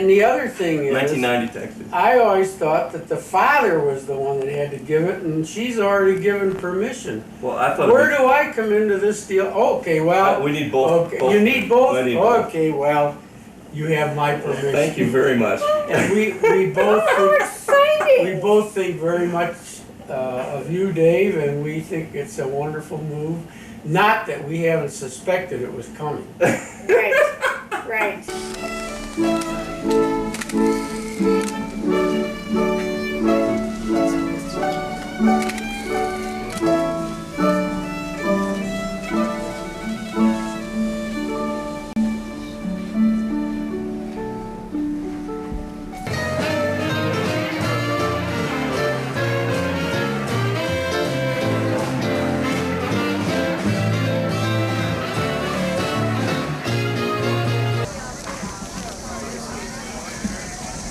And the other thing is, 1990 Texas. I always thought that the father was the one that had to give it, and she's already given permission. Well, I thought. Where do I come into this deal? Okay, well. We need both. Okay, both. you need both? I need both. Okay, well, you have my permission. Thank you very much. And we both think very much of you, Dave, and we think it's a wonderful move. Not that we haven't suspected it was coming. Right, right.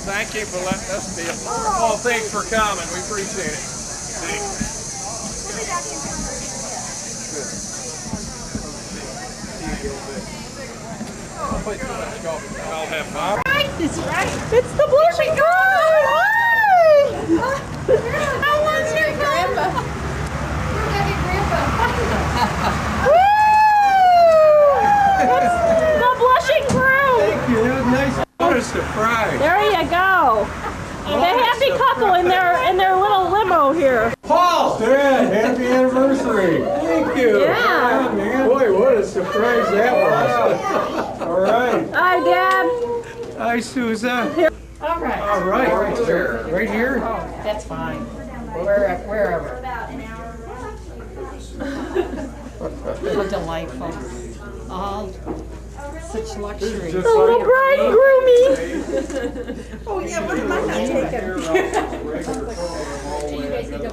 Thank you for letting us be a part. Oh, thanks for coming. We appreciate it. Thanks. I'll have fun. Right, that's right. It's the blushing girl! How was your grandpa? We're having grandpa. Woo! It's the blushing groom! Thank you, that was nice. What a surprise. There you go. The happy couple in their little limo here. Paul! Dad, happy anniversary. Thank you. Yeah. Man. Boy, what a surprise that was. All right. Hi, Dad. Hi, Susan. All right. All right. Right here? Oh, that's fine. Wherever. How delightful. All such luxury. The little bride groomy. Oh yeah, what am I not taking? You guys think of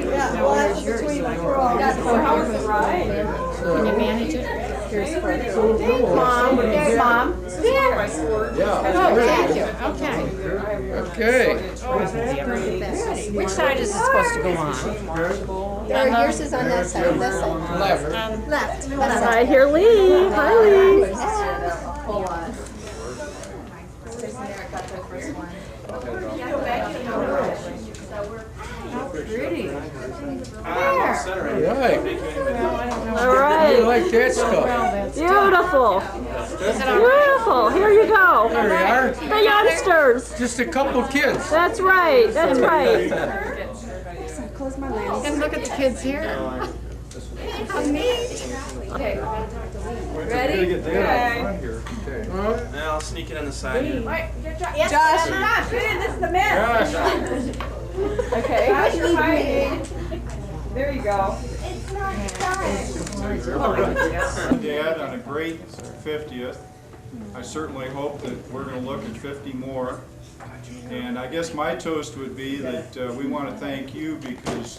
Yeah, well, that's between the two of us. So how was the ride? Can you manage it? Here's for Mom, there's Mom. Yeah. Oh, thank you. Okay. Okay. Which side is it supposed to go on? Yours is on that side, this side. Left. Left. I hear Lee. Hi, Lee. Hold on. Pretty. Right. All right. You like that stuff? Beautiful. Beautiful. Here you go. There you are. The youngsters. Just a couple kids. That's right. That's right. Close my lens. And look at the kids here. How neat. Okay. Ready? Okay. Now I'll sneak it on the side. Yes, Josh. Josh, get in. This is the man. Okay. Josh, you're hiding. There you go. It's not done. Dad, on a great 50th. I certainly hope that we're going to look at 50 more. And I guess my toast would be that we want to thank you, because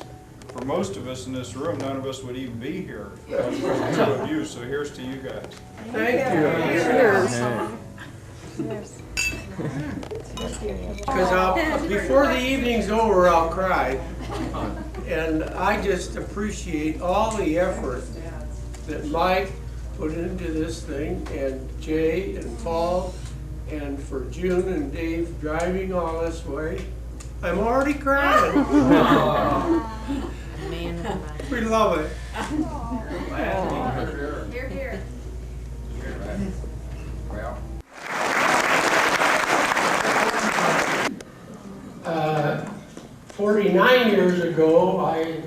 for most of us in this room, none of us would even be here. Because the two of you, so here's to you guys. Thank you. Because before the evening's over, I'll cry. And I just appreciate all the effort that Mike put into this thing, and Jay and Paul, and for June and Dave driving all this way. I'm already crying. We love it. Here, here. 49 years ago, I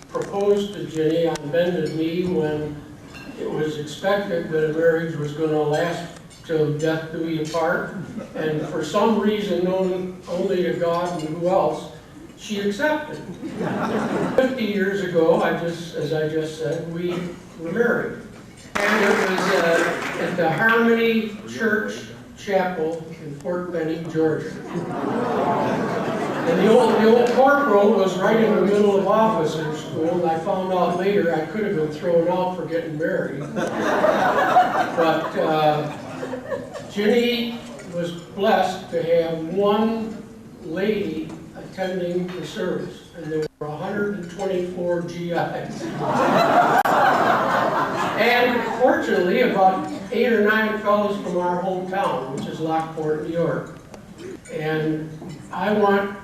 proposed to Jenny on bended knee when it was expected that a marriage was going to last till death do we apart. And for some reason known only to God and who else, she accepted. 50 years ago, as I just said, we were married. And it was at the Harmony Church Chapel in Fort Benning, Georgia. And the old corporal was right in the middle of officer school, and I found out later I could have been thrown out for getting married. But Jenny was blessed to have one lady attending the service, and there were 124 GIs. And fortunately, about 8 or 9 fellows from our hometown, which is Lockport, New York. And I want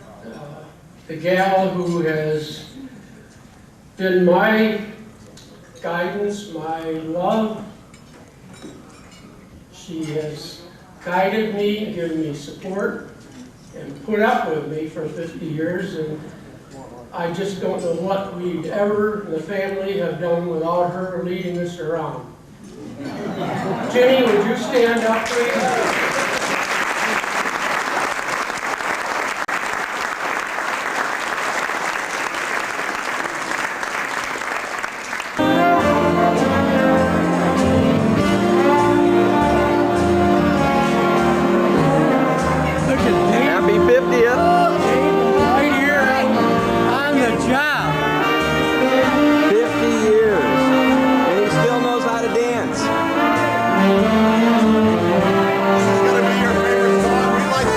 the gal who has been my guidance, my love. She has guided me, given me support, and put up with me for 50 years. And I just don't know what we'd ever, in the family, have done without her leading us around. Jenny, would you stand up, please? Happy 50th. Right here on the job. 50 years. And he still knows how to dance. This is gonna be your favorite song. We like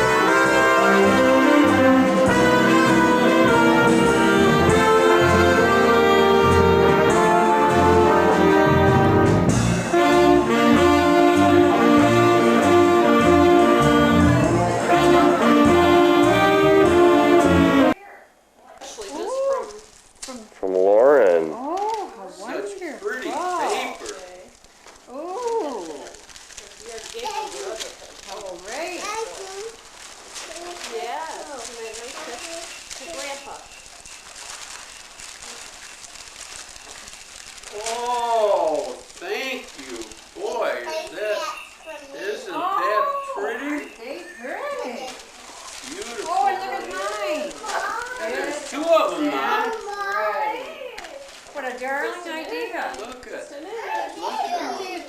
From Lauren. Oh, how wonderful. Pretty paper. Oh, great. Oh, thank you. Boy, isn't that pretty? Hey, pretty. Beautiful. Oh, and look at mine. There's 2 of them now. What a darling idea. Look at It's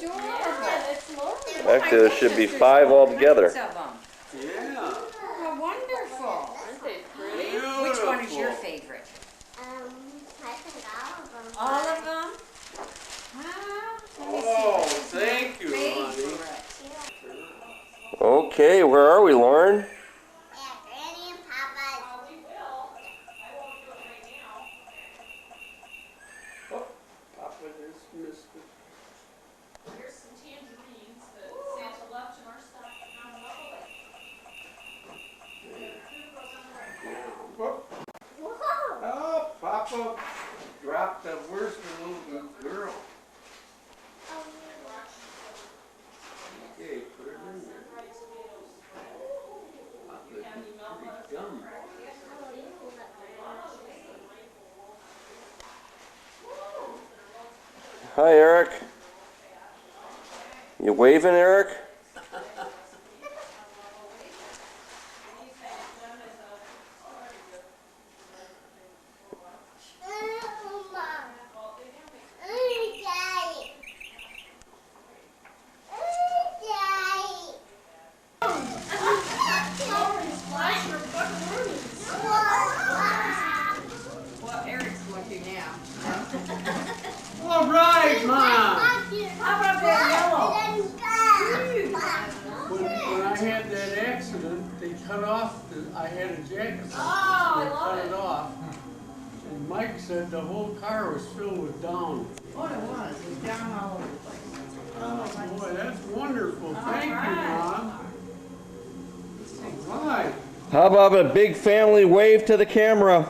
adorable. Actually, there should be 5 altogether. Hundreds of them. Yeah. How wonderful. Aren't they pretty? Which one is your favorite? I think all of them. All of them? Huh? Let me see. Oh, This is thank you, my honey. favorite. Okay, where are we, Lauren? Yeah, Granny and Papa. Papa just missed it. Here's some tangerines that Santa left in our stock on the way. Oh, Papa dropped the worst little girl. Okay, put it in there. Papa's pretty dumb. Hi, Eric. You waving, Eric? Well, Eric's lucky now. All right, Mom. How about that yellow? When I had that accident, they cut off, I had a jacket. Oh, I They love cut it. it off. And Mike said the whole car was filled with down. Oh, it was. It was down all over the place. Oh, boy, that's wonderful. Thank you, right. Mom. All right. How about a big family wave to the camera?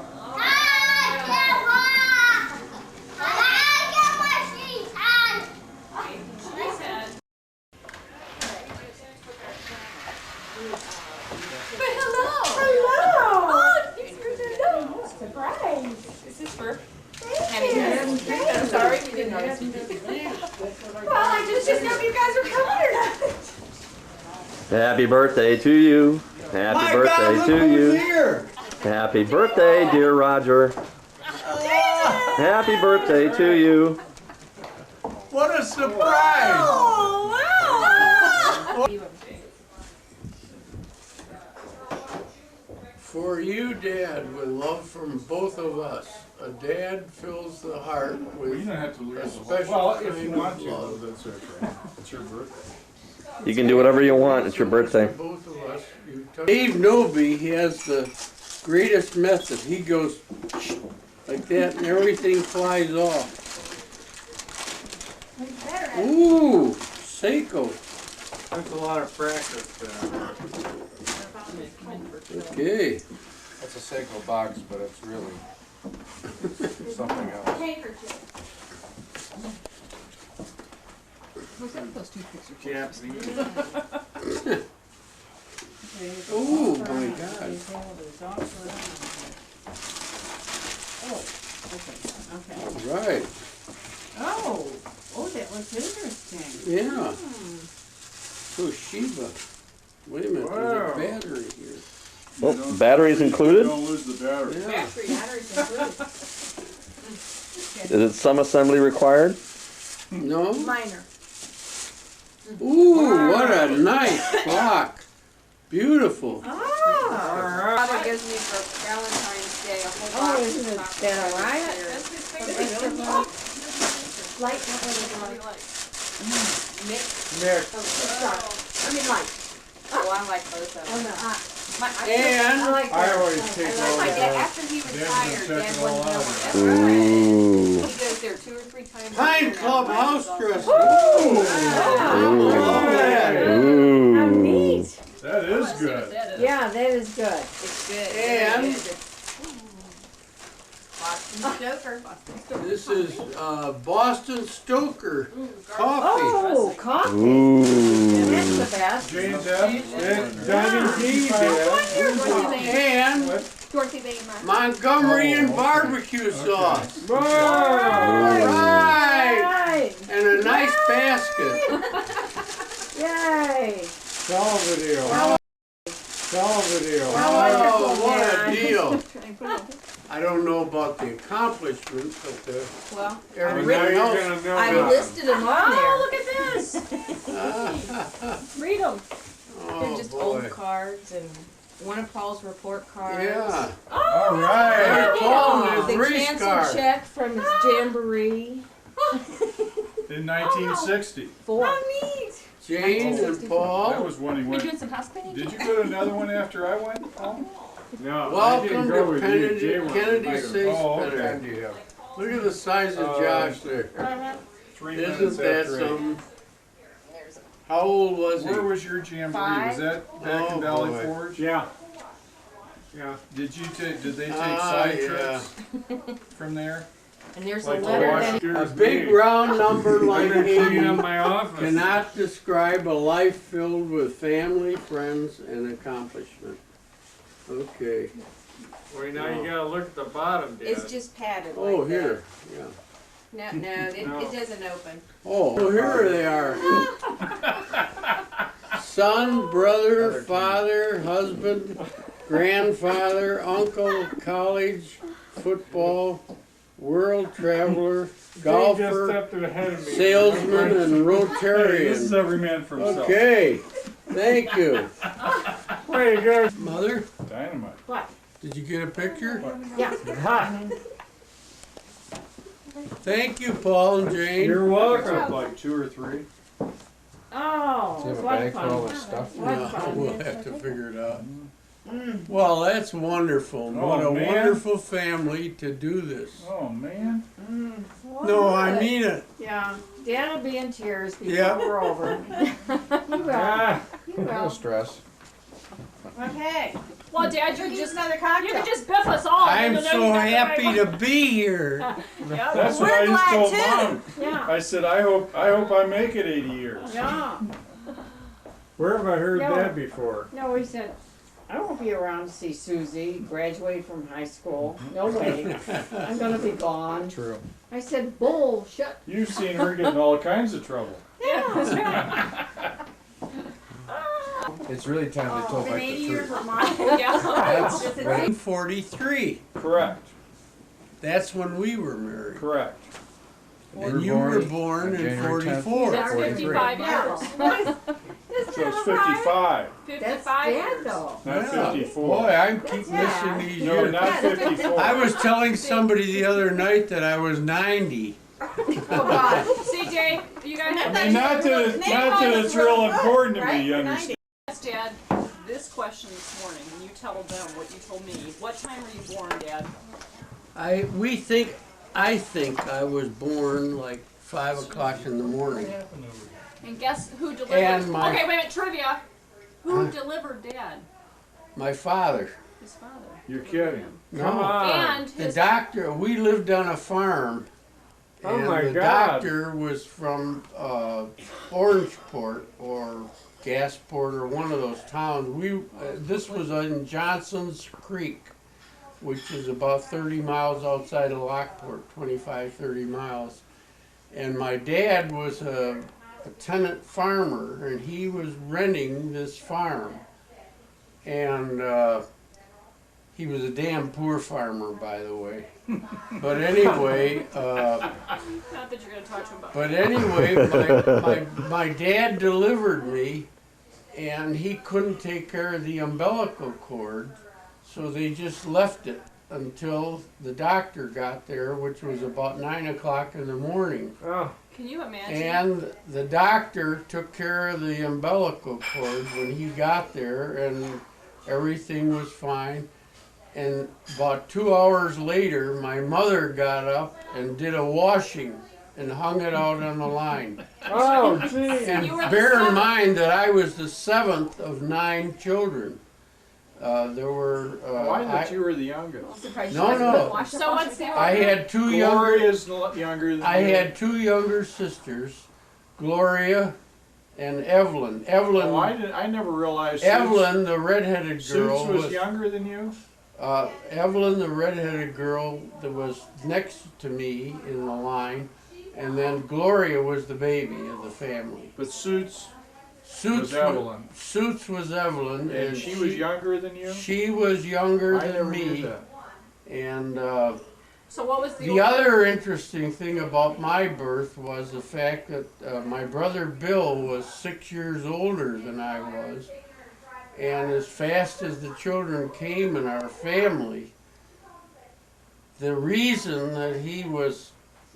Sorry, we didn't notice you. Well, I just didn't know if you guys were coming or not. Happy birthday to you. Happy birthday to you. Happy birthday, dear Roger. Happy birthday to you. What a surprise! Oh, wow. For you, Dad, with love from both of us. A dad fills the heart with You don't have to a lose. special Well, if kind you of want to, love. that's okay. It's your birthday. You can do whatever you want. It's your birthday. Both of us. Dave Noby, he has the greatest method. He goes like that and everything flies off. Ooh, Seiko. That's a lot of practice. Okay. That's a Seiko box, but it's really something else. What's up with those toothpicks? Japanese. Oh my God. Okay. All right. Oh, that looks interesting. Yeah. Toshiba. Wait a minute, there's a Wow. battery here. Well, batteries included? Don't lose the battery. Yeah. Batteries included. Is it some assembly required? No? Minor. Ooh, what a nice clock. Beautiful. Ah. Father gives me for Valentine's Day a whole Oh, box isn't of it chocolate. that all right? That's his Really? favorite. Light, What do you like? Mixed. Nick. I mean light. Oh, I like both of Oh, them. no. I And like I always take like all my dad, that. after he Dad's retired, gonna check Dad it wouldn't all know out. where. That's Ooh. right. He goes there 2 or 3 times. a Pine year now. Club Mine's house all- dressing. Ooh. How neat. That is good. Yeah, that is good. It's good. And- It's good. Boston Stoker. This is Boston Stoker coffee. Oh, coffee. Ooh. That's the best. James F. Diamond D, Dad. And Dorothy Bateman. Montgomery and Oh, okay. barbecue sauce. Wow. Right. Right. And a nice basket. Yay. Salvador. Salvador. Oh, what a deal. I don't know about the accomplishments, but Well, everything Now you're else. gonna know I about listed them on there. Oh, look at this. Read them. They're Oh, just boy. old cards and one of Paul's report cards. Yeah. All Hey, right. Paul and The his race canceled car. check from his jamboree. In 1960. 4. neat. Jane and That Paul. was when he We went. doing some house cleaning? Did you go to another one after I went, Paul? No, I Welcome didn't go to with you. Kennedy, Jay went Kennedy with me. Safe Oh, okay. Center. Look at the size of Josh there. 3 Isn't minutes that after 8. something? How old was he? Where was your jamboree? 5. Was that back Oh, in Valley boy. Forge? Yeah. Yeah. Did they take Ah, side yeah. trips from there? And there's Like a to letter watch that A Here's big me. round number like I've been cleaning up 80 my office. cannot describe a life filled with family, friends, and accomplishment. Okay. Well, now you gotta look at the bottom, Dad. it's just padded like Oh, that. here. Yeah. No, it doesn't open. Oh, well, here they are. Son, brother, father, husband, grandfather, uncle, college, football, world traveler, Jay just golfer, stepped ahead of me. salesman, and Hey, this is Rotarian. every man for himself. Okay, thank you. Way to go. Mother, Dynamite. What? did you get a picture? Yeah. Thank you, Paul and Jane. You're Took welcome. like 2 or 3. Oh, Do you have a what bag full fun. of stuff? What No, fun. we'll have to figure it out. Well, that's wonderful. Oh, What a man. wonderful family to do this. Oh, man. No, I mean it. Yeah, Dad will be in tears before Yeah. we're over. You will. Ah, You No will. stress. Okay. Well, Dad, You you can just use another cocktail. biff us all. I'm so happy to be here. That's what We're I used to glad tell too. Mom. Yeah. I said, I hope I make it 80 years. Yeah. where have I heard No. that before? No, he said, I won't be around to see Susie graduate from high school. No way. I'm gonna be gone. True. I said, bullshit. You've seen her get in all kinds of trouble. Yeah, that's right. It's really time they told Been like 80 the years truth. of mine. Yeah. That's Just a when- 1943. Correct. That's when we were married. Correct. And you were born in January 10th. 44. That's 55 years. So it's 55, That's 55 Dad years. though. not Yeah. 54. Boy, I keep Yeah. missing these No, years. not 54. I was telling somebody the other night that I was 90. Oh, God. CJ, you guys I mean, not that it's real important to me, you understand? asked Dad this question this morning, and you tell them what you told me. What time were you born, Dad? I think I was born like 5 o'clock in the morning. And guess who delivered? And my- Okay, wait a minute, trivia. Who delivered Dad? My father. His father. You're kidding. No. Come on. And The his doctor, we lived on a farm. Oh And my the God. doctor was from Orangeport or Gasport or one of those towns. This was in Johnson's Creek, which is about 30 miles outside of Lockport, 25, 30 miles. And my dad was a tenant farmer, and he was renting this farm. And he was a damn poor farmer, by the way. But anyway, not that you're gonna talk to him about. but anyway, my dad delivered me, and he couldn't take care of the umbilical cord, so they just left it until the doctor got there, which was about 9 o'clock in the morning. Oh, Can you imagine? And the doctor took care of the umbilical cord when he got there, and everything was fine. And about 2 hours later, my mother got up and did a washing and hung it out on the line. oh, gee. And You were the bear in seventh. mind that I was the 7th of 9 children. There were, Why that you were the youngest? I'm surprised No, you no. couldn't wash the So wash what's the with I that. had two younger, Gloria's younger than I you. had 2 younger sisters, Gloria and Evelyn. Oh, I never realized Evelyn, the redheaded girl, Suits was younger than you? Evelyn, the redheaded girl that was next to me in the line, and then Gloria was the baby of the family. But Suits Suits was Evelyn. Suits was Evelyn, And she was younger than you? She was younger I than never me. knew that. And So what was the the other interesting thing about my birth was the fact that my brother Bill was 6 years older than I was. And as fast as the children came in our family, the reason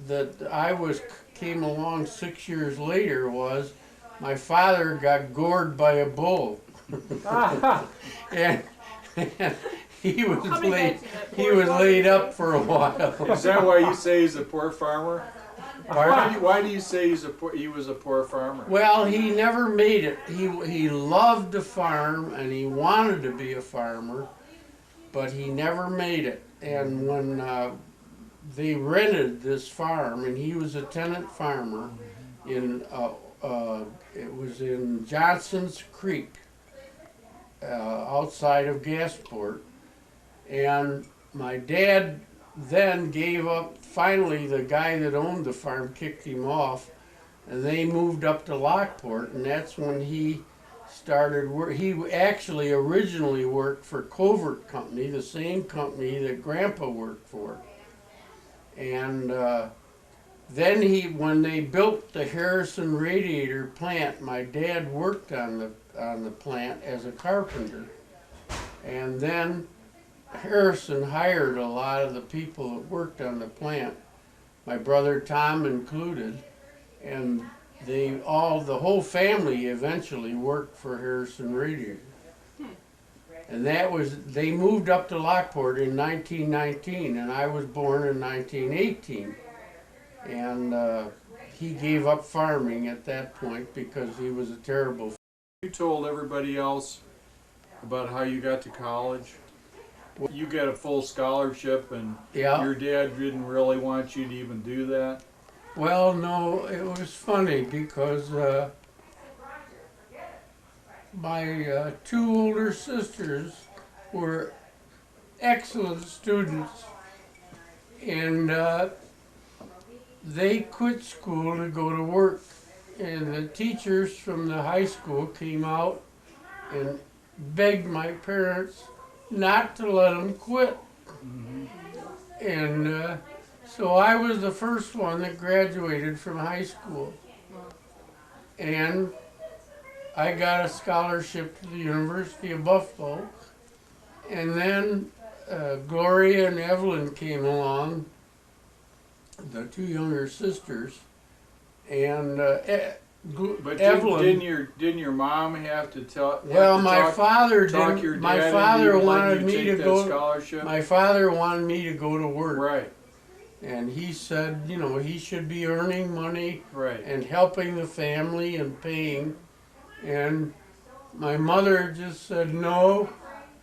that I came along 6 years later was my father got gored by a bull. and he was Coming laid back to that he poor was father. laid up for a while. Is that why you say he's a poor farmer? Pardon? Why do you say he was a poor farmer? Well, he never made it. He loved to farm and he wanted to be a farmer, but he never made it. And when they rented this farm, and he was a tenant farmer in it was in Johnson's Creek, outside of Gasport, and my dad then gave up. Finally, the guy that owned the farm kicked him off, and they moved up to Lockport, and that's when he started work. He actually originally worked for Covert Company, the same company that Grandpa worked for. And then when they built the Harrison radiator plant, my dad worked on the plant as a carpenter. And then Harrison hired a lot of the people that worked on the plant, my brother Tom included, and the whole family eventually worked for Harrison Radiator. And they moved up to Lockport in 1919, and I was born in 1918. And he gave up farming at that point because he was a terrible. You told everybody else about how you got to college. You got a full scholarship, and Yeah. your dad didn't really want you to even do that. Well, no, it was funny because my 2 older sisters were excellent students, and they quit school to go to work. And the teachers from the high school came out and begged my parents not to let them quit. And so I was the first one that graduated from high school. And I got a scholarship to the University of Buffalo. And then Gloria and Evelyn came along, the 2 younger sisters. And But Evelyn, didn't your mom have to tell? well, my father talk your didn't. dad My into father letting wanted you me take to that go. Scholarship? My father wanted me to go to work. Right. And he said, you know, he should be earning money Right. and helping the family and paying. And my mother just said, no,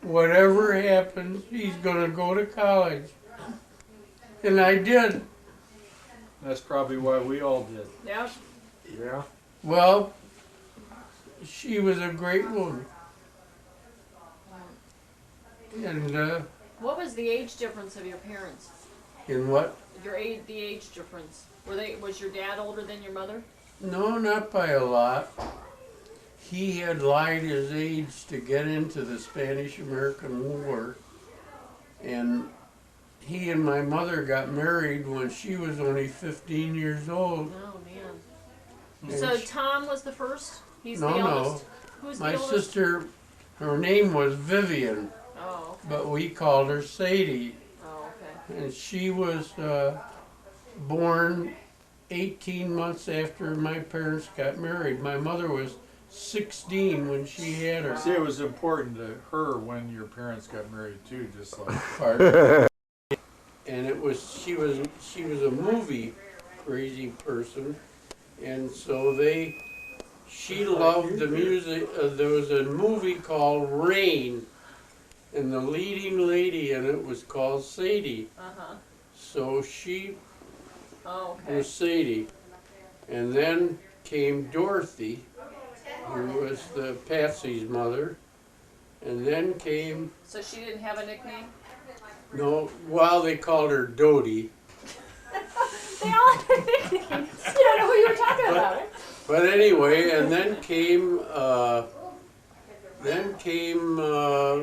whatever happens, he's gonna go to college. And I did. That's probably why we all did. Yeah. Yeah. Well, she was a great woman. And What was the age difference of your parents? in what? The age difference. Was your dad older than your mother? No, not by a lot. He had lied his age to get into the Spanish-American War. And he and my mother got married when she was only 15 years old. Oh man. And So she- Tom was the first? He's No, the no. eldest? Who's my the oldest? sister, her name was Vivian, Oh, okay. but we called her Sadie. Oh, okay. And she was born 18 months after my parents got married. My mother was 16 when she had her. See, it was important to her when your parents got married too, just like. Part. And she was a movie crazy person, and so she loved the music. There was a movie called Rain, and the leading lady in it was called Sadie. Uh-huh. So she Oh, okay. was Sadie, and then came Dorothy, who was the Patsy's mother, and then came So she didn't have a nickname? they called her Dodie. They all had nicknames. You don't know who you were talking about. But anyway, and then came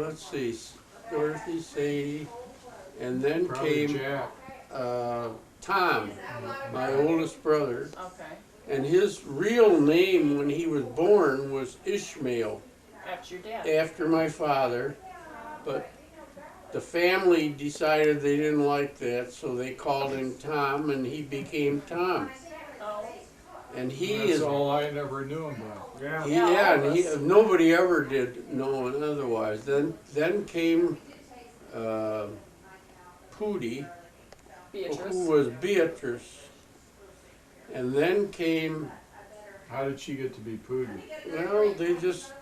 let's see, Dorothy, Sadie, and then Probably came Jack. Tom, my oldest brother, Okay. and his real name when he was born was Ishmael, After your dad. after my father, but the family decided they didn't like that, so they called him Tom, and he became Tom. Oh. And he That's is all I never knew him about. Yeah. Yeah, all of us. nobody ever did know it otherwise. Then came Pootie, Beatrice. who was Beatrice, and then came. How did she get to be Pootie? Well,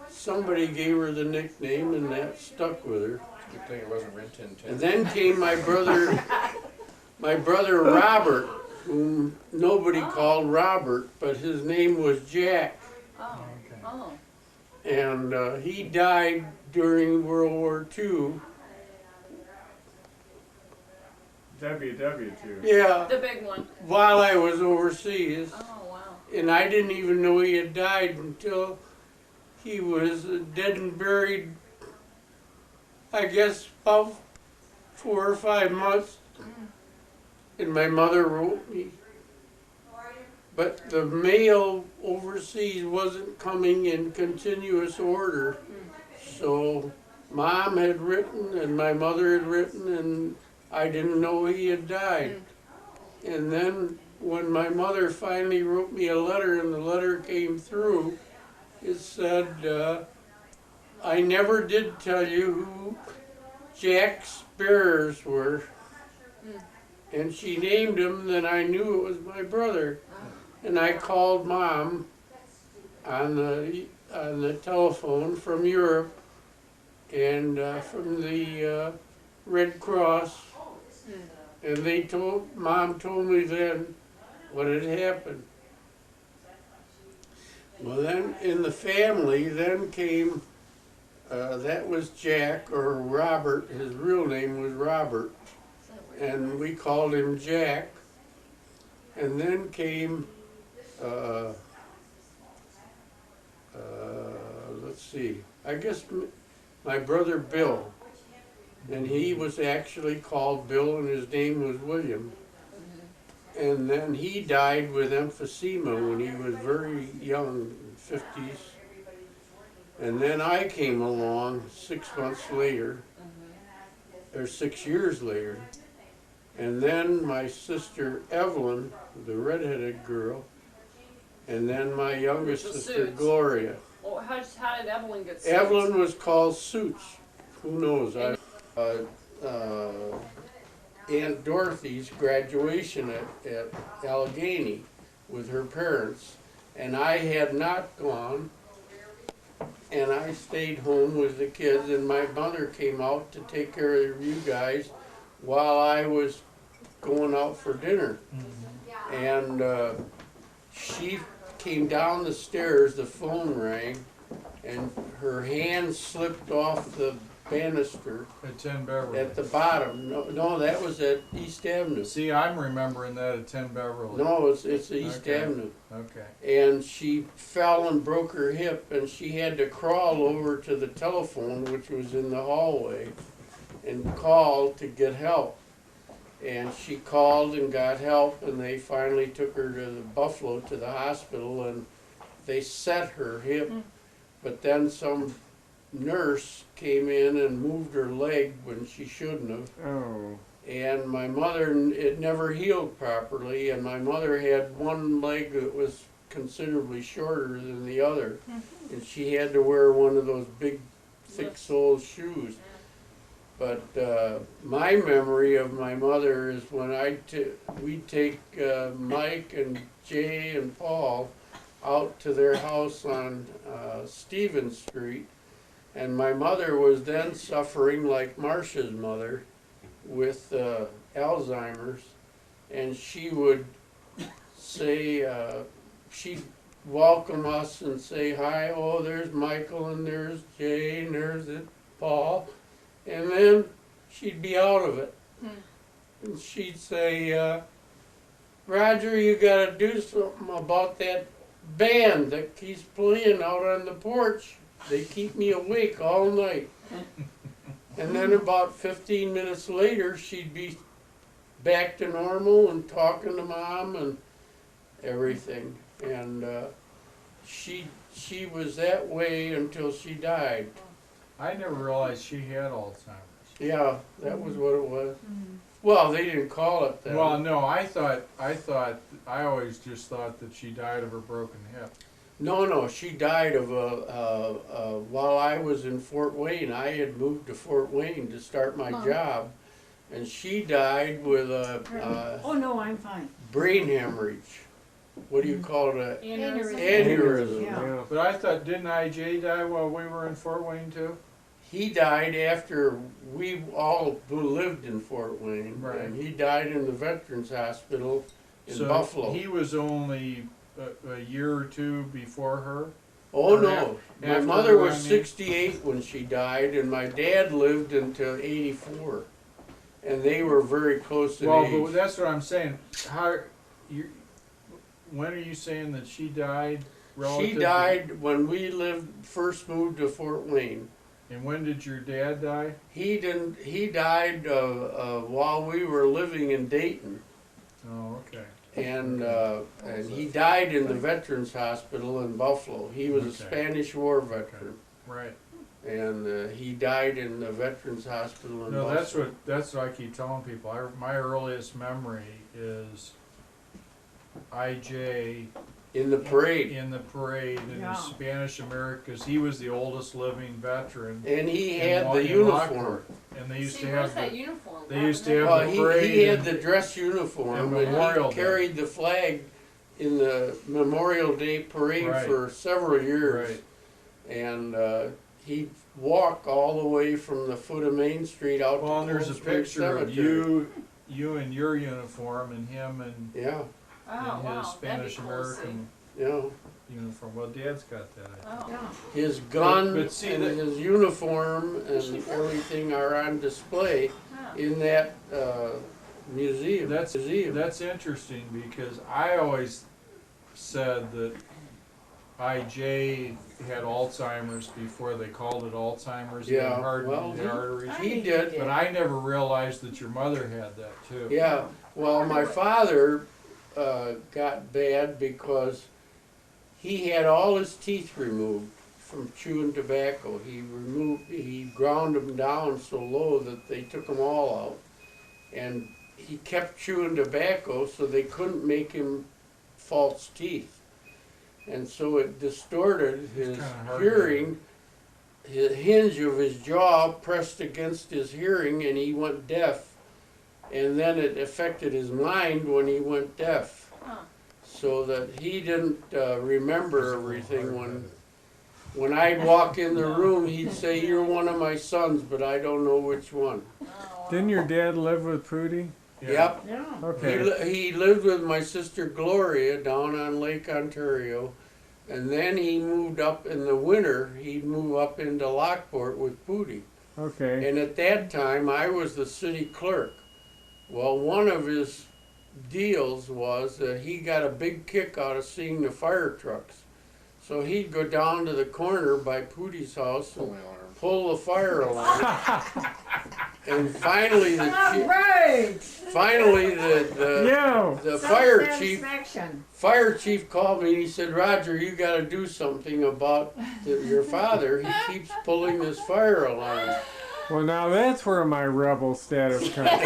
somebody gave her the nickname, and that stuck with her. Good thing it wasn't Rin Tin Tin. And then came my brother Robert, whom nobody called Robert, but his name was Jack. Oh. Okay. Oh. And he died during World War II. WW2. Yeah, The big one. while I was overseas. Oh, wow. And I didn't even know he had died until he was dead and buried, I guess, about 4 or 5 months. And my mother wrote me. But the mail overseas wasn't coming in continuous order. So Mom had written and my mother had written, and I didn't know he had died. And then when my mother finally wrote me a letter and the letter came through, it said, I never did tell you who Jack's bearers were. And she named him, then I knew it was my brother. And I called Mom on the telephone from Europe and from the Red Cross. And Mom told me then what had happened. Well, then in the family, then came, that was Jack, or Robert. His real name was Robert. And we called him Jack. And then came, let's see, I guess my brother Bill. And he was actually called Bill, and his name was William. And then he died with emphysema when he was very young, 50s. And then I came along 6 months later, or 6 years later. And then my sister Evelyn, the redheaded girl, and then my youngest Which was sister Suits. Gloria. Well, how did Evelyn get suits? Evelyn was called Suits. Who knows? Aunt Dorothy's graduation at Allegheny with her parents, and I had not gone, and I stayed home with the kids, and my mother came out to take care of you guys while I was going out for dinner. And she came down the stairs, the phone rang, and her hand slipped off the banister At 10 Beverly. at the bottom. No, that was at East Avenue. See, I'm remembering that at 10 Beverly. No, it's East Okay. Avenue. Okay. And she fell and broke her hip, and she had to crawl over to the telephone, which was in the hallway, and call to get help. And she called and got help, and they finally took her to the Buffalo, to the hospital, and they set her hip. But then some nurse came in and moved her leg when she shouldn't have. Oh. And my mother, it never healed properly, and my mother had one leg that was considerably shorter than the other, and she had to wear one of those big, thick-soled shoes. But my memory of my mother is when we'd take Mike and Jay and Paul out to their house on Stevens Street, and my mother was then suffering like Marcia's mother with Alzheimer's, and she would say, she'd welcome us and say, hi, oh, there's Michael, and there's Jay, and there's Paul, and then she'd be out of it. And she'd say, Roger, you gotta do something about that band that keeps playing out on the porch. They keep me awake all night. And then about 15 minutes later, she'd be back to normal and talking to Mom and everything. And she was that way until she died. I never realized she had Alzheimer's. Yeah, that was what it was. Well, they didn't call it that. Well, no, I always just thought that she died of a broken hip. No, she died of while I was in Fort Wayne. I had moved to Fort Wayne to start my job, and she died with a Oh, no, I'm fine. brain hemorrhage. What do you call it? Aneurysm. Aneurysm. Yeah. But I thought, didn't IJ die while we were in Fort Wayne too? He died after we all lived in Fort Wayne, Right. and he died in the Veterans Hospital in So Buffalo. he was only a year or two before her? Oh Or no, my after mother her, was I mean? 68 when she died, and my dad lived until 84, and they were very close in Well, age. but that's what I'm saying. When are you saying that she died? She died when we first moved to Fort Wayne. And when did your dad die? He didn't. He died while we were living in Dayton, Oh, okay. and he died in the Veterans Hospital in Buffalo. He was a Okay. Spanish War veteran, Right. and he died in the Veterans Hospital in No, Buffalo. that's what I keep telling people. My earliest memory is IJ In the parade, in the parade in Yeah. Spanish America, because he was the oldest living veteran. and he in had Lo- the in uniform. Lockport. And they used See, to where's have that the, uniform? they used to have Well, the parade. he had and- the dress uniform, and and Memorial he Day. carried the flag in the Memorial Day parade Right. for several years. Right. And he'd walk all the way from the foot of Main Street out Well, to and there's a Cold Spring picture of Cemetery. you in your uniform and him Yeah, Oh, in wow, his that'd be Spanish cool to American yeah. uniform. Well, Dad's got that. see. Oh. His gun but see and that- his uniform and everything are on display Huh. in that museum. That's interesting, because I always said that IJ had Alzheimer's before they called it Alzheimer's. He had Yeah, hardened well, the arteries. He did. But I never realized that your mother had that too. Yeah, well, my father got bad because he had all his teeth removed from chewing tobacco. He ground them down so low that they took them all out. And he kept chewing tobacco, so they couldn't make him false teeth. And so it distorted his kinda hard to- hearing. The hinge of his jaw pressed against his hearing, and he went deaf and then it affected his mind when he went deaf. Huh. So that he didn't remember everything. When I'd walk in the room, he'd say, "You're one of my sons, but I don't know which one." Oh, Didn't your dad live with Pootie? Yep. Yeah. Okay. He lived with my sister Gloria down on Lake Ontario, and then he moved up in the winter. He'd move up into Lockport with Pootie. Okay. And at that time, I was the city clerk. Well, one of his deals was that he got a big kick out of seeing the fire trucks. So he'd go down to the corner by Pootie's house and pull the fire alarm. And finally, the fire chief called me and he said, "Roger, you got to do something about your father. He keeps pulling this fire alarm." Well, now that's where my rebel status comes from.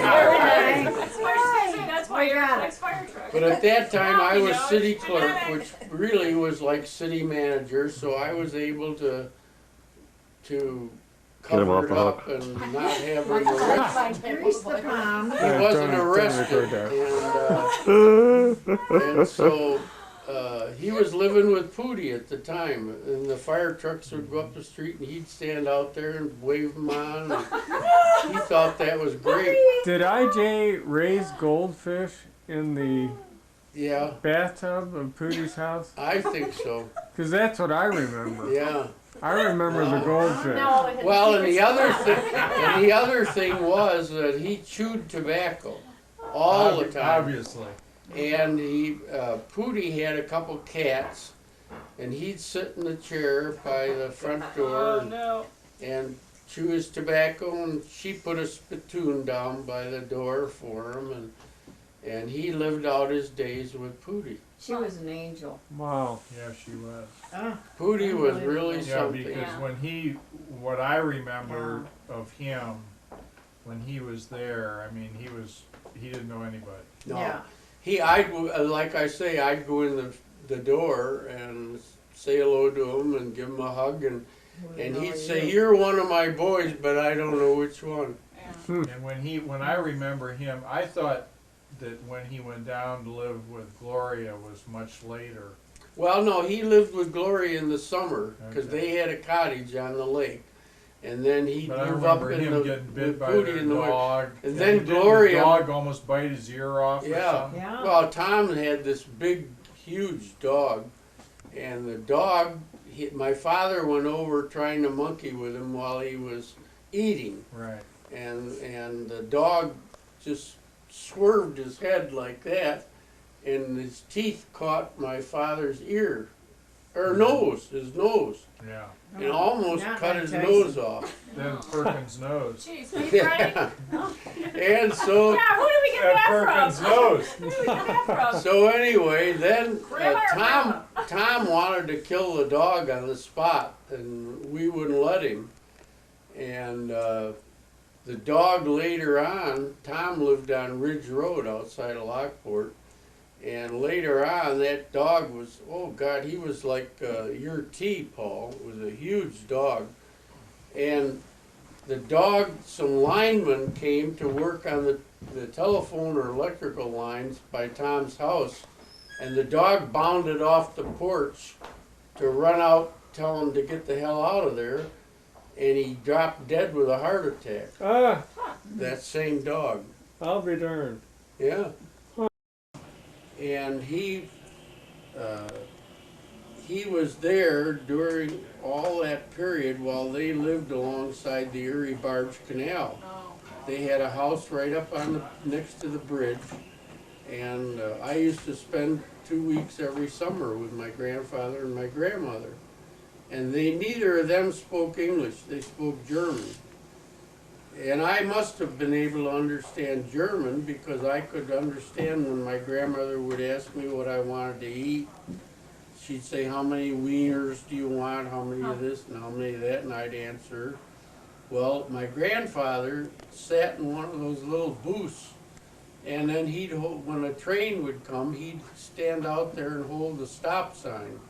That's why you're an ex-fire truck. But at that time, I was city clerk, which really was like city manager, so I was able to Get him off cover it the up hook. and not have him arrested. Grease the palm. He wasn't don't arrested, record and so he was living with Pootie at the time, and the fire trucks would go up the street, and he'd stand out there and wave them on. And he thought that was great. Did IJ raise goldfish in the Yeah, bathtub of Pootie's house? I think so. Because that's what I remember. Yeah. I remember the goldfish. Well, and the other thing was that he chewed tobacco all the time. Obviously. And Pootie had a couple cats, and he'd sit in the chair by the front door and chew his tobacco, and she put a spittoon down by the door for him, and he lived out his days with Pootie. She was an angel. Wow. Yeah, she was. Pootie was really Yeah, something. because what I remember of him, when he was there, I mean, he didn't know anybody. No. Yeah. Like I say, I'd go in the door and say hello to him and give him a hug, and he'd say, "You're one of my boys, but I don't know which one." And when I remember him, I thought that when he went down to live with Gloria was much later. Well, no, he lived with Gloria in the summer because Okay. they had a cottage on the lake, and then he'd But I move up remember in him the getting bit with by Pootie their in the winter. dog. And then didn't Gloria- the dog almost bite his ear off or Yeah. something? Yeah. Well, Tom had this big, huge dog, and the dog, my father went over trying to monkey with him while he was eating, Right. and the dog just swerved his head like that, and his teeth caught my father's ear, or his nose, Yeah. and almost Not cut like his Tyson. nose off. Then Perkins' nose. Jeez, are you ready? And so, Yeah, who do we get that Perkins' from? nose. Who do we get that from? so anyway, then Grandma or Tom wanted to kill the dog on the spot, and we wouldn't let him. And the dog later on, Tom lived on Ridge Road outside of Lockport, and later on that dog was, oh God, he was like your T, Paul. It was a huge dog. And the dog, some linemen came to work on the telephone or electrical lines by Tom's house, and the dog bounded off the porch to run out, tell him to get the hell out of there, and he dropped dead with a heart attack. Ah, That same dog. I'll be darned. Yeah. And he was there during all that period while they lived alongside the Erie Barge Canal. Oh, They had a house right up on next to the bridge, and I used to spend 2 weeks every summer with my grandfather and my grandmother. And neither of them spoke English, they spoke German. And I must have been able to understand German because I could understand when my grandmother would ask me what I wanted to eat. She'd say, "How many wieners do you want? How many of this and how many of that?" And I'd answer. Well, my grandfather sat in one of those little booths, and then when a train would come, he'd stand out there and hold the stop sign.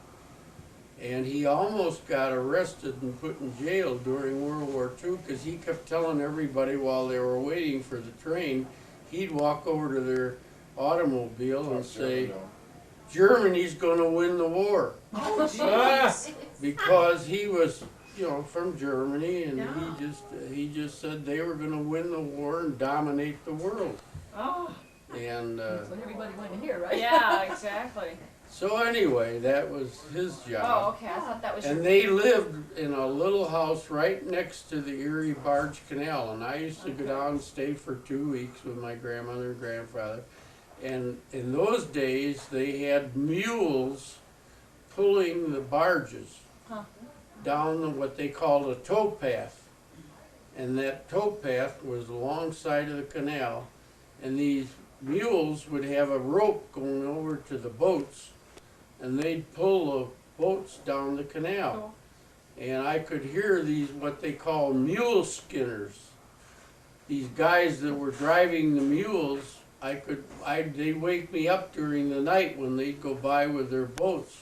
And he almost got arrested and put in jail during World War II because he kept telling everybody while they were waiting for the train he'd walk over to their automobile and say, Germany's gonna win the war. Because he was, from Germany, and he just said they were gonna win the war and dominate the world. Oh, And That's what everybody wanted to hear, right? yeah, exactly. so anyway, that was his Oh, job. okay, I thought that was And your. they lived in a little house right next to the Erie Barge Canal, and I used to go down and stay for 2 weeks with my grandmother and grandfather. And in those days, they had mules pulling the barges down what they called a towpath. And that towpath was alongside of the canal, and these mules would have a rope going over to the boats, and they'd pull the boats down the canal. And I could hear these, what they call mule skinners. These guys that were driving the mules, they'd wake me up during the night when they'd go by with their boats,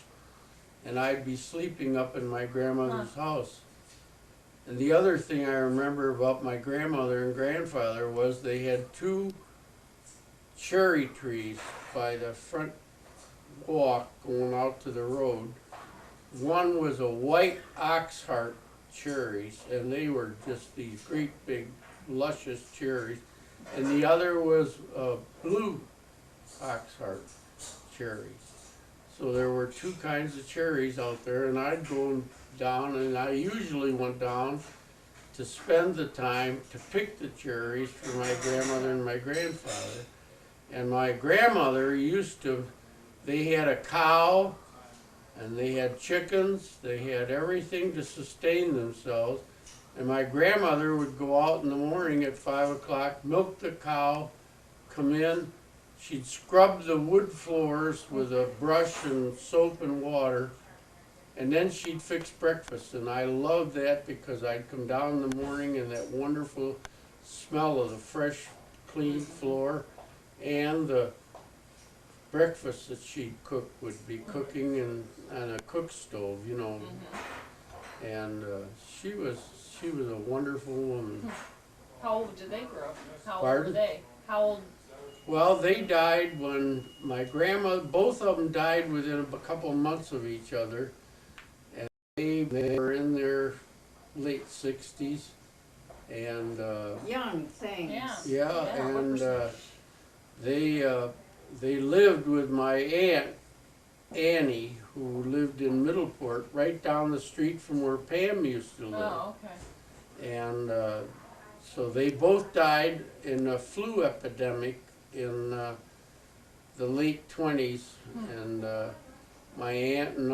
and I'd be sleeping up in my grandmother's house. And the other thing I remember about my grandmother and grandfather was they had 2 cherry trees by the front walk going out to the road. One was a white oxheart cherries, and they were just these great big luscious cherries, and the other was blue oxheart cherries. So there were 2 kinds of cherries out there, and I'd go down, and I usually went down to spend the time to pick the cherries for my grandmother and my grandfather. And my grandmother they had a cow, and they had chickens, they had everything to sustain themselves. And my grandmother would go out in the morning at 5 o'clock, milk the cow, come in, she'd scrub the wood floors with a brush and soap and water, and then she'd fix breakfast. And I loved that because I'd come down in the morning and that wonderful smell of the fresh, clean floor, and the breakfast that she'd cook would be cooking on a cook stove, And she was a wonderful woman. How old did they grow? How old Pardon? were they? How old? Well, they died when my grandma, both of them died within a couple months of each other. And they were in their late 60s. And Young things. yeah, and they lived with my aunt Annie, who lived in Middleport, right down the street from where Pam used to live. Oh, okay. And so they both died in a flu epidemic in the late 20s. And my aunt and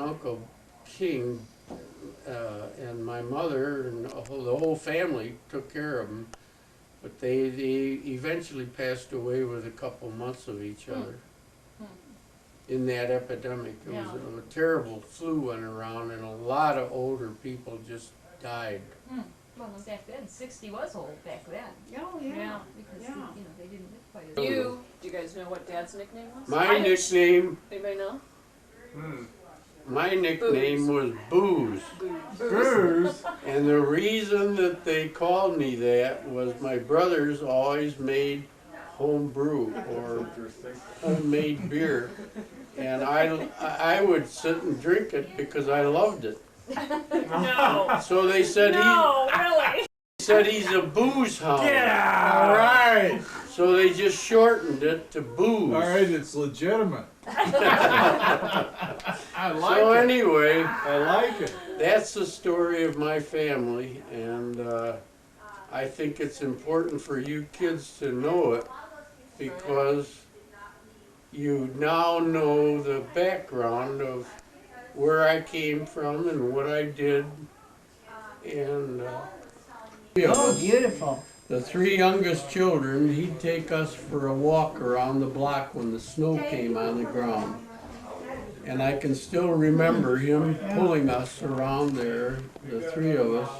uncle King and my mother and the whole family took care of them. But they eventually passed away with a couple months of each other in that epidemic. It was a terrible flu went around, and a lot of older people just died. Well, back then, 60 was old back then. Oh, yeah. Because, Yeah. they didn't live quite as Do you guys know what Dad's nickname was? My nickname, Anybody know? my nickname was Booze. Booze. And the reason that they called me that was my brothers always made home brew or homemade beer. And I would sit and drink it because I loved it. No. So they said Really? he's a booze hound. All right. So they just shortened it to Booze. All right, it's legitimate. I like So it. anyway, I like it. that's the story of my family, and I think it's important for you kids to know it because you now know the background of where I came from and what I did. And Beautiful. the 3 youngest children, he'd take us for a walk around the block when the snow came on the ground. And I can still remember him pulling us around there, the 3 of us,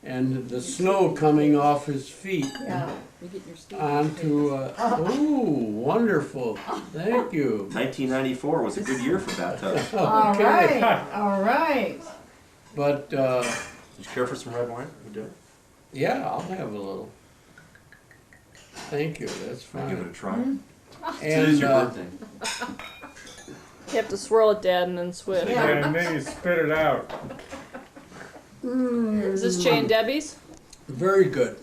and the snow coming off his feet onto, ooh, wonderful, thank you. 1994 was a good year for bathtubs. Okay. All right. But, Did you care for some red wine? You do? yeah, I'll have a little. Thank you, that's fine. Give it a try. And, Today's your birthday. You have to swirl it, Dad, and then switch. Yeah, and then you spit it out. Is this Jay and Debbie's? Very good.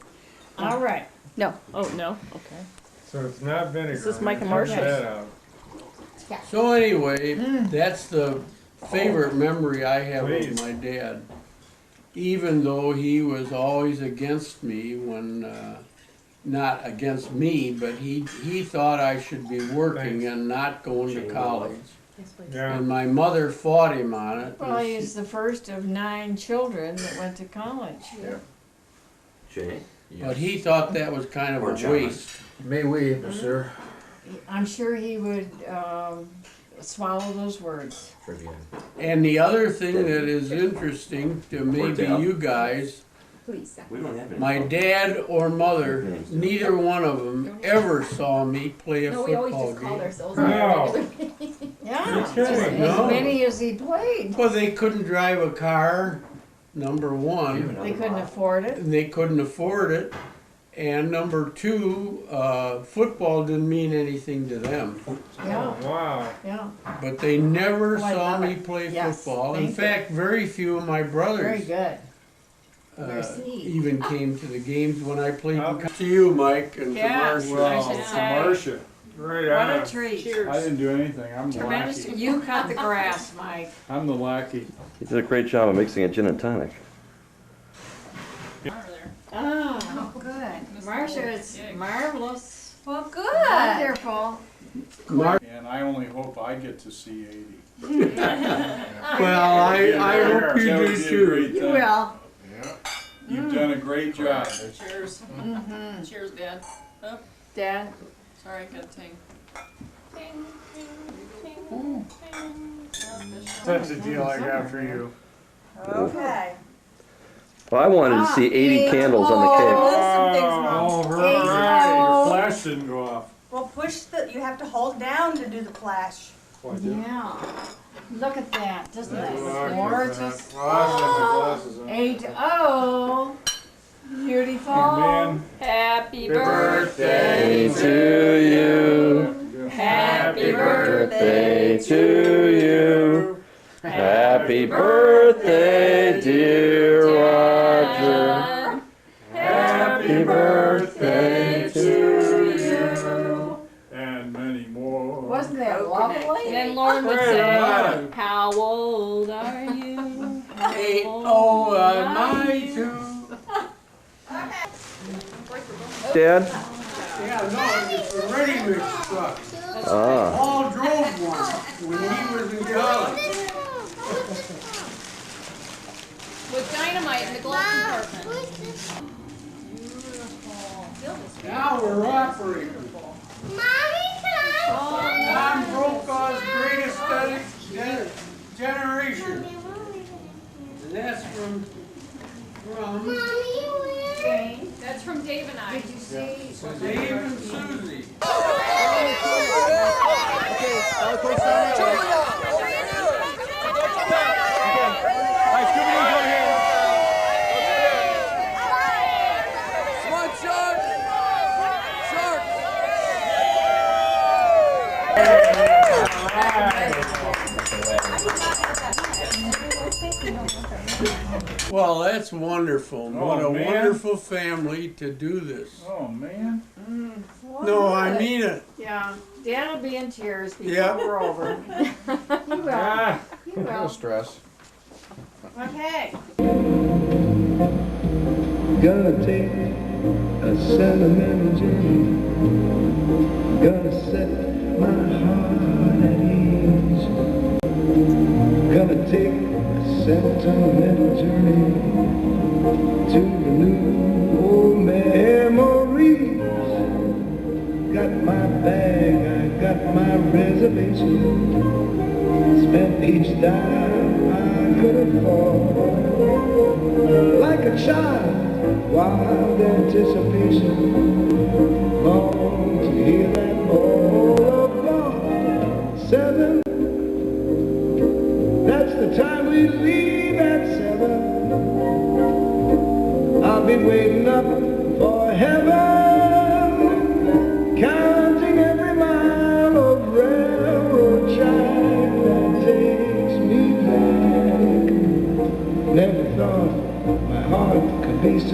All right. No. Oh, no? Okay. So it's not vinegar. Is this Mike and Cut Marcia? that out. So anyway, that's the favorite memory I have Please. of my dad. Even though he was always against me when, not against me, but he thought I should be working Thanks. and not going to college. Yeah. And my mother fought him on it. Well, he's the first of 9 children that went to college. Jay? But he thought that was kind of Or a John. waste. May we, sir? I'm sure he would swallow those words. And the other thing that is interesting to maybe Dale. you guys, Please. We don't have any. my dad or mother, neither one of them ever saw me play a No, we always football just called game. ourselves No. on a regular Yeah, kidding. as No. many as he played. Well, they couldn't drive a car, number one, They couldn't afford it. and they couldn't afford it. And number two, football didn't mean anything to them. Yeah, Wow. yeah. But they never Oh, I saw love me it. play Yes, football. In thank you. fact, very few of my Very brothers good. Merci. even came to the games when I played. To you, Mike, and to Yes. Marcia. I Well, should to say. Marcia, right What on. a treat. I didn't do anything. I'm the Tremendous. lackey. You cut the grass, Mike. I'm the lackey. He did a great job of mixing a gin and tonic. Oh, good. Marcia, it's marvelous. Well, good. Wonderful. Mar- And I only hope I get to see 80. well, I hope you That would do be a too. great You thing. will. You've done a great job. Cheers. Cheers, Dad. Oh, Dad. sorry, got a ting. Ting, ting, ting, ting. That's the deal I got for you. Okay. Well, I wanted to see 80 candles on the cake. Oh, right. Your flash didn't go off. Well, push the, you have to hold down to do the flash. Yeah. Look at that. Doesn't that Oh, gorgeous? well, I have my glasses on. 8-0. Beautiful. Oh, man. Happy Birthday birthday to you. Happy Birthday to you. Happy birthday, dear Roger. Happy birthday to you. And many more. Wasn't that lovely? And then Lauren would Right say, on. how old are you? How old Oh, are my you? too. Dad? Yeah, no, it's a ready-mix truck. Ah. Paul drove one when he was in college. With dynamite in the glove compartment. Now we're operating. Tom Brokaw's Great Aesthetic Generation. And that's from That's from Dave and I. Did you see? Dave and Susie. Well, that's wonderful. What a man. wonderful family to do this. Oh, man. No, I mean it. Yeah. Dad will be in tears before Yeah. we're over. You will. Ah, You No will. stress. Okay. Gonna take a sentimental journey. Gonna set my heart at ease. Gonna take a sentimental journey to the new old memories. Got my bag, I got my reservation. Spent each dime I could afford. Like a child, wild anticipation, long to hear that roll of dawn. 7, that's the time we leave at 7. I'll be waiting up for heaven.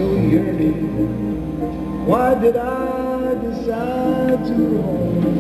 so yearning. Why did I decide to roam?